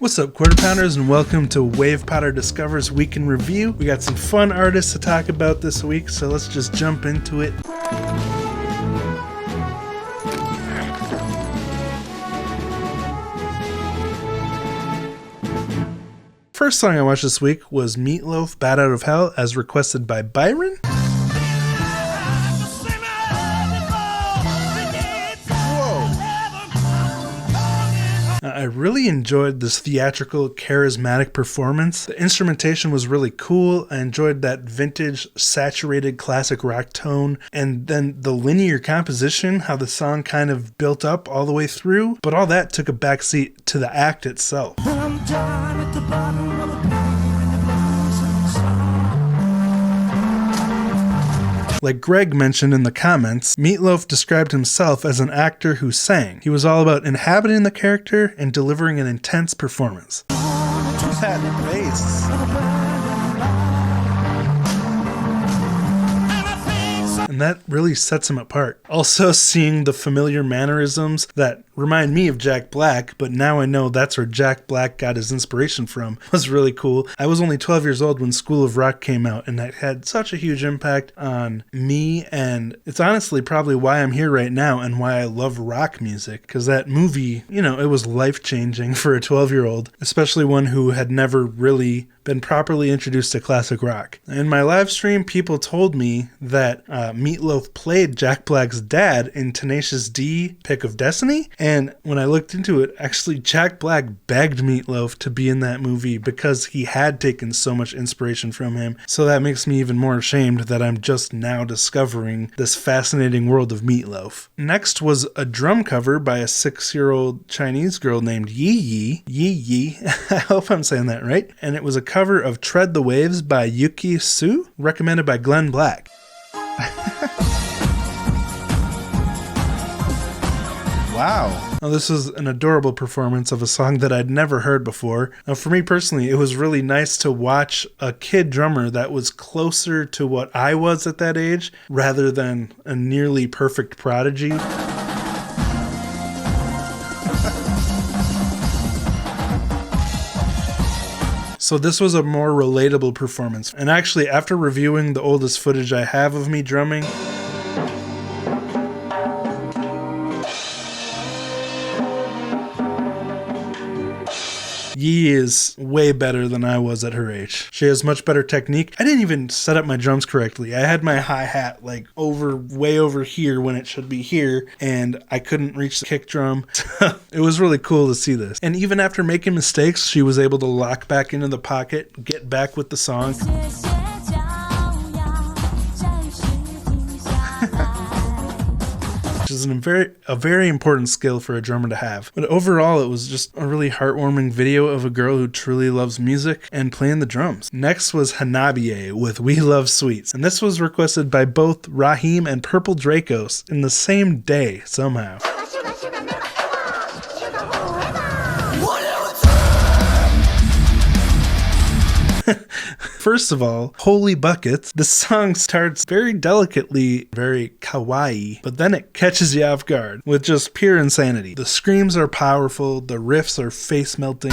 What's up, Quarter Pounders, and welcome to Wave Powder Discovers Week in Review. We got some fun artists to talk about this week, so let's just jump into it. First song I watched this week was Meatloaf, Bat Out of Hell, as requested by Byron. I really enjoyed this theatrical, charismatic performance. The instrumentation was really cool. I enjoyed that vintage, saturated classic rock tone, and then the linear composition, how the song kind of built up all the way through, but all that took a backseat to the act itself. Like Greg mentioned in the comments, Meatloaf described himself as an actor who sang. He was all about inhabiting the character and delivering an intense performance. That bass. And that really sets him apart. Also, seeing the familiar mannerisms that remind me of Jack Black, but now I know that's where Jack Black got his inspiration from, was really cool. I was only 12 years old when School of Rock came out, and that had such a huge impact on me, and it's honestly probably why I'm here right now and why I love rock music, because that movie, it was life-changing for a 12-year-old, especially one who had never really been properly introduced to classic rock. In my live stream, people told me that Meatloaf played Jack Black's dad in Tenacious D, Pick of Destiny, and when I looked into it, actually Jack Black begged Meatloaf to be in that movie because he had taken so much inspiration from him, so that makes me even more ashamed that I'm just now discovering this fascinating world of Meatloaf. Next was a drum cover by a 6-year-old Chinese girl named Yi Yi, I hope I'm saying that right, and it was a cover of Tread the Waves by Yuki Su, recommended by Glen Black. Wow. Now, this was an adorable performance of a song that I'd never heard before. Now, for me personally, it was really nice to watch a kid drummer that was closer to what I was at that age, rather than a nearly perfect prodigy. So this was a more relatable performance. And actually, after reviewing the oldest footage I have of me drumming, Yi is way better than I was at her age. She has much better technique. I didn't even set up my drums correctly. I had my hi-hat way over here when it should be here, and I couldn't reach the kick drum. It was really cool to see this. And even after making mistakes, she was able to lock back into the pocket, get back with the song. Which is a very important skill for a drummer to have. But overall, it was just a really heartwarming video of a girl who truly loves music and playing the drums. Next was HANABIE with We Love Sweets, and this was requested by both Rahim and Purple Dracos in the same day somehow. First of all, holy buckets, the song starts very delicately, very kawaii, but then it catches you off guard with just pure insanity. The screams are powerful, the riffs are face-melting.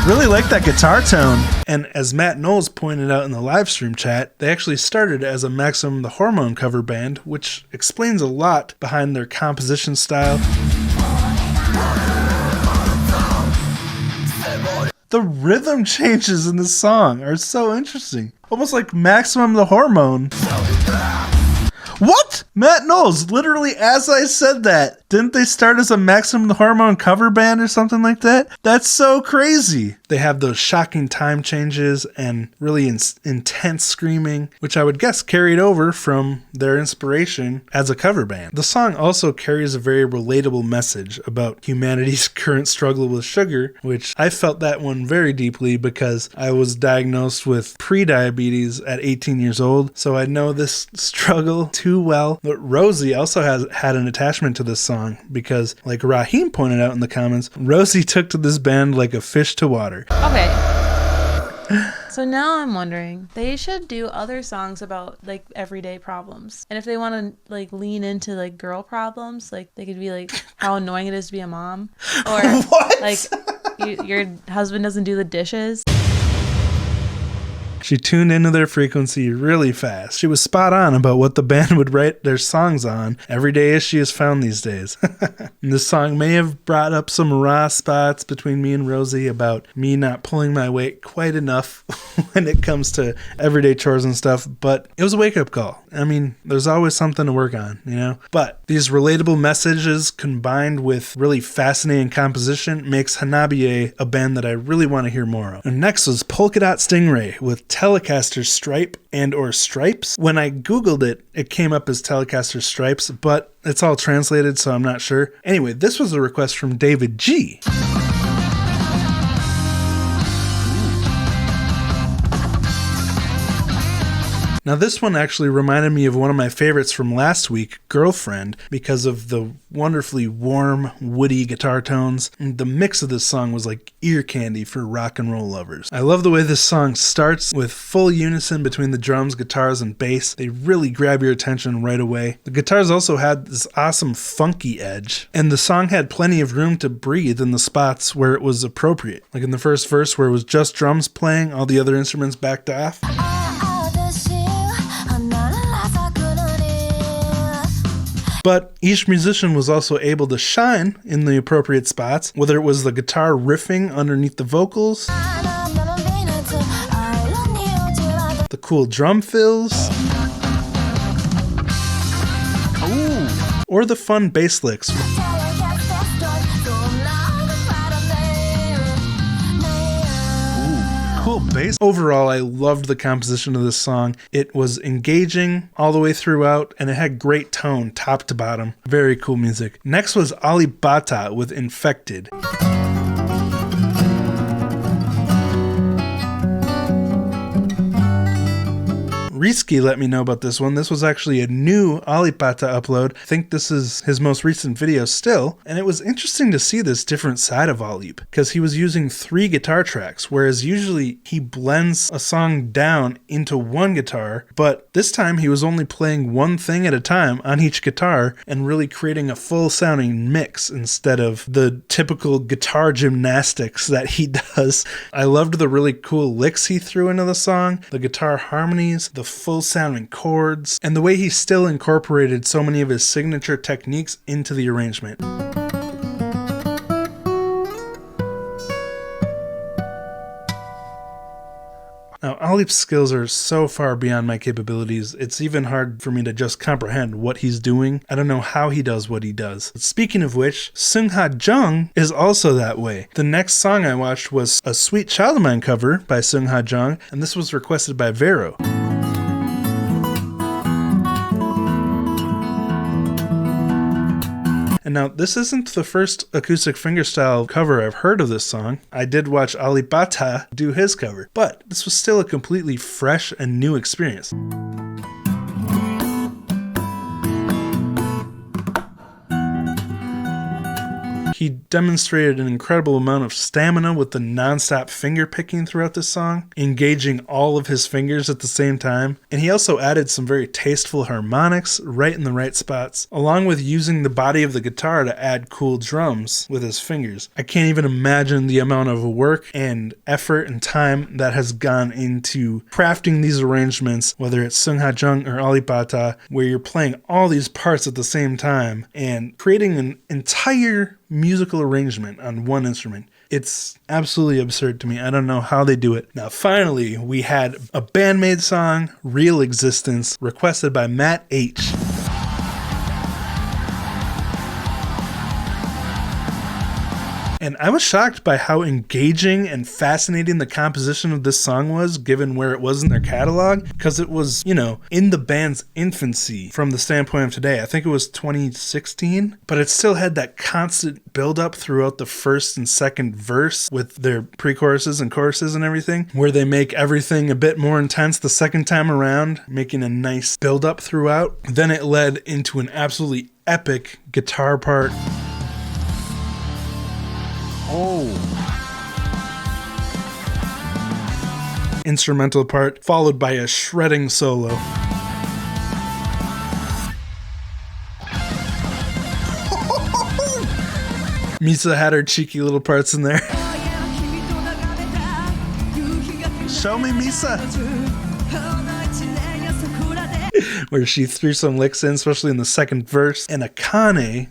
Really like that guitar tone. And as Matt Knowles pointed out in the live stream chat, they actually started as a Maximum the Hormone cover band, which explains a lot behind their composition style. The rhythm changes in this song are so interesting. Almost like Maximum the Hormone. What? Matt Knowles, literally as I said that. Didn't they start as a Maximum the Hormone cover band or something like that? That's so crazy. They have those shocking time changes and really intense screaming, which I would guess carried over from their inspiration as a cover band. The song also carries a very relatable message about humanity's current struggle with sugar, which I felt that one very deeply because I was diagnosed with pre-diabetes at 18 years old, so I know this struggle too well. But Rosie also had an attachment to this song because, like Rahim pointed out in the comments, Rosie took to this band like a fish to water. Okay. So now I'm wondering, they should do other songs about like everyday problems. And if they want to like lean into like girl problems, like they could be like how annoying it is to be a mom, or What? like your husband doesn't do the dishes. She tuned into their frequency really fast. She was spot on about what the band would write their songs on every day as she is found these days. And this song may have brought up some raw spots between me and Rosie about me not pulling my weight quite enough when it comes to everyday chores and stuff, but it was a wake-up call. I mean, there's always something to work on, you know? But these relatable messages combined with really fascinating composition makes HANABIE a band that I really want to hear more of. And next was Polkadot Stingray with Telecaster Stripe and or Stripes. When I Googled it, it came up as Telecaster Stripes, but it's all translated, so I'm not sure. Anyway, this was a request from David G. Now this one actually reminded me of one of my favorites from last week, Girlfriend, because of the wonderfully warm, woody guitar tones. And the mix of this song was like ear candy for rock and roll lovers. I love the way this song starts with full unison between the drums, guitars, and bass. They really grab your attention right away. The guitars also had this awesome funky edge, and the song had plenty of room to breathe in the spots where it was appropriate. Like in the first verse where it was just drums playing, all the other instruments backed off. But each musician was also able to shine in the appropriate spots, whether it was the guitar riffing underneath the vocals, the cool drum fills, or the fun bass licks. Cool bass. Overall, I loved the composition of this song. It was engaging all the way throughout, and it had great tone top to bottom. Very cool music. Next was Alip with Infected. Rizki let me know about this one. This was actually a new Alip upload. I think this is his most recent video still. And it was interesting to see this different side of Alip, because he was using 3 guitar tracks, whereas usually he blends a song down into one guitar, but this time he was only playing one thing at a time on each guitar and really creating a full sounding mix instead of the typical guitar gymnastics that he does. I loved the really cool licks he threw into the song, the guitar harmonies, the full sounding chords, and the way he still incorporated so many of his signature techniques into the arrangement. Now, Alip's skills are so far beyond my capabilities, it's even hard for me to just comprehend what he's doing. I don't know how he does what he does. But speaking of which, Seungha Jung is also that way. The next song I watched was a Sweet Child of Mine cover by Seungha Jung, and this was requested by Vero. And now, this isn't the first acoustic fingerstyle cover I've heard of this song. I did watch Alip do his cover, but this was still a completely fresh and new experience. He demonstrated an incredible amount of stamina with the non-stop finger picking throughout this song, engaging all of his fingers at the same time. And he also added some very tasteful harmonics right in the right spots, along with using the body of the guitar to add cool drums with his fingers. I can't even imagine the amount of work and effort and time that has gone into crafting these arrangements, whether it's Seungha Jung or Alip, where you're playing all these parts at the same time and creating an entire musical arrangement on one instrument. It's absolutely absurd to me. I don't know how they do it. Now, finally, we had a BAND-MAID song, Real Existence, requested by Matt H. And I was shocked by how engaging and fascinating the composition of this song was, given where it was in their catalog, because it was, in the band's infancy from the standpoint of today. I think it was 2016, but it still had that constant build-up throughout the first and second verse with their pre-choruses and choruses and everything, where they make everything a bit more intense the second time around, making a nice build-up throughout. Then it led into an absolutely epic guitar part. instrumental part, followed by a shredding solo. Misa had her cheeky little parts in there. Show me Misa! Where she threw some licks in, especially in the second verse. And Akane.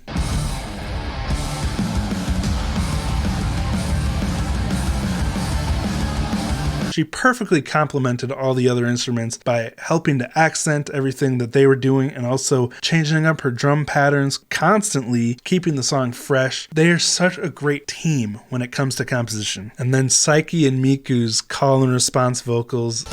She perfectly complemented all the other instruments by helping to accent everything that they were doing and also changing up her drum patterns constantly, keeping the song fresh. They are such a great team when it comes to composition. And then Saiki and Miku's call and response vocals.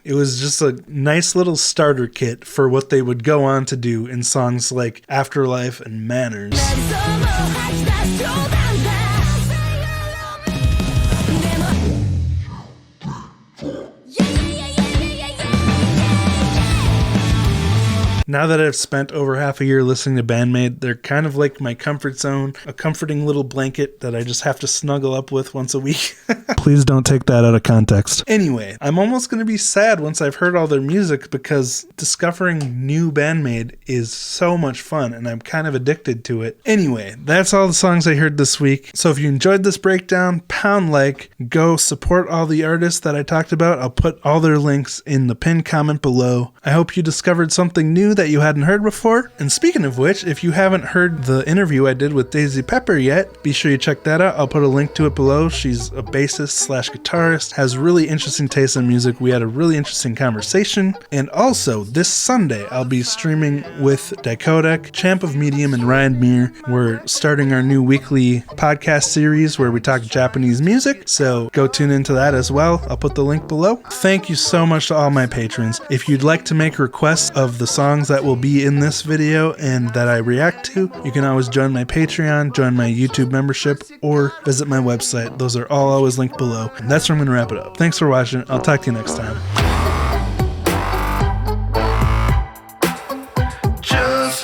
It was just a nice little starter kit for what they would go on to do in songs like Afterlife and Manners. Now that I've spent over half a year listening to BAND-MAID, they're kind of like my comfort zone, a comforting little blanket that I just have to snuggle up with once a week. Please don't take that out of context. Anyway, I'm almost going to be sad once I've heard all their music because discovering new BAND-MAID is so much fun and I'm kind of addicted to it. Anyway, that's all the songs I heard this week. So if you enjoyed this breakdown, pound like, go support all the artists that I talked about. I'll put all their links in the pinned comment below. I hope you discovered something new that you hadn't heard before. And speaking of which, if you haven't heard the interview I did with Daisy Pepper yet, be sure you check that out. I'll put a link to it below. She's a bassist/guitarist, has really interesting taste in music. We had a really interesting conversation. And also, this Sunday, I'll be streaming with Dikodek, Champ of Medium, and Ryan Mir. We're starting our new weekly podcast series where we talk Japanese music, so go tune into that as well. I'll put the link below. Thank you so much to all my patrons. If you'd like to make requests of the songs that will be in this video and that I react to, you can always join my Patreon, join my YouTube membership, or visit my website. Those are all always linked below. And that's where I'm going to wrap it up. Thanks for watching. I'll talk to you next time. Just